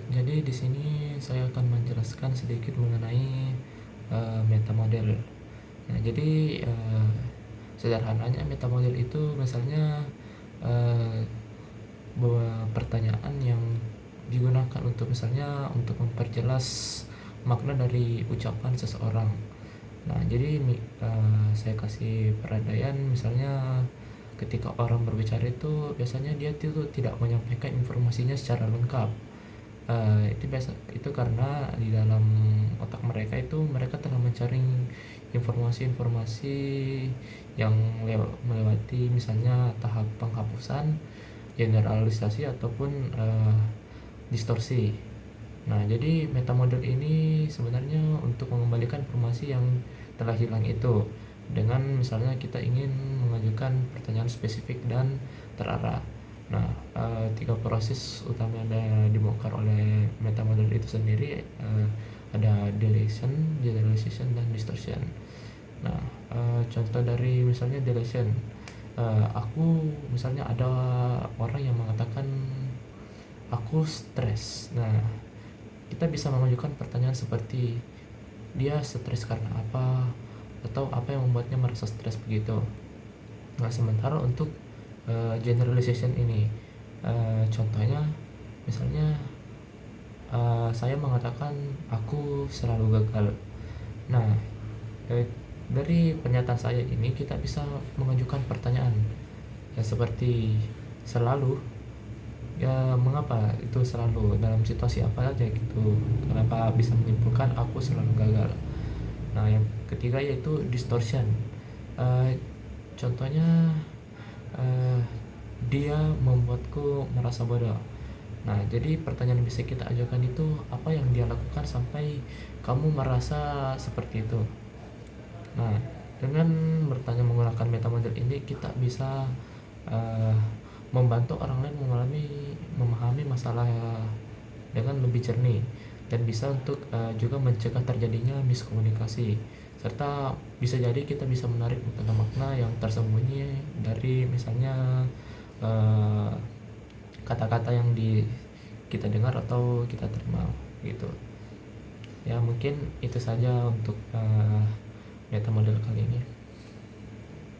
Jadi di sini saya akan menjelaskan sedikit mengenai meta model. Nah, jadi sederhananya meta model itu misalnya eh, bahwa pertanyaan yang digunakan untuk misalnya untuk memperjelas makna dari ucapan seseorang. Nah, jadi saya kasih peradaian misalnya ketika orang berbicara itu biasanya dia itu tidak menyampaikan informasinya secara lengkap. Itu biasa itu karena di dalam otak mereka itu mereka telah mencari informasi-informasi yang melewati misalnya tahap penghapusan, generalisasi ataupun distorsi. Nah, jadi metamodel ini sebenarnya untuk mengembalikan informasi yang telah hilang itu dengan misalnya kita ingin mengajukan pertanyaan spesifik dan terarah. Nah, tiga proses utama yang dibongkar oleh metamodel itu sendiri ada deletion, generalization, dan distortion. Nah, contoh dari misalnya deletion, aku misalnya ada orang yang mengatakan aku stres. Nah, kita bisa mengajukan pertanyaan seperti dia stres karena apa atau apa yang membuatnya merasa stres begitu. Nah, sementara untuk generalization ini, contohnya misalnya saya mengatakan aku selalu gagal. Nah, eh, dari pernyataan saya ini kita bisa mengajukan pertanyaan ya seperti selalu, ya mengapa itu selalu dalam situasi apa aja gitu, kenapa bisa menyimpulkan aku selalu gagal. Nah, yang ketiga yaitu distortion. Eh, Contohnya eh, dia membuatku merasa bodoh. Nah, jadi pertanyaan yang bisa kita ajukan itu apa yang dia lakukan sampai kamu merasa seperti itu. Nah, dengan bertanya menggunakan metamodel ini kita bisa eh, membantu orang lain memahami masalah dengan lebih jernih dan bisa untuk juga mencegah terjadinya miskomunikasi, serta bisa jadi kita bisa menarik makna-makna yang tersembunyi dari misalnya eh, kata-kata yang kita dengar atau kita terima gitu. Ya, mungkin itu saja untuk meta model kali ini.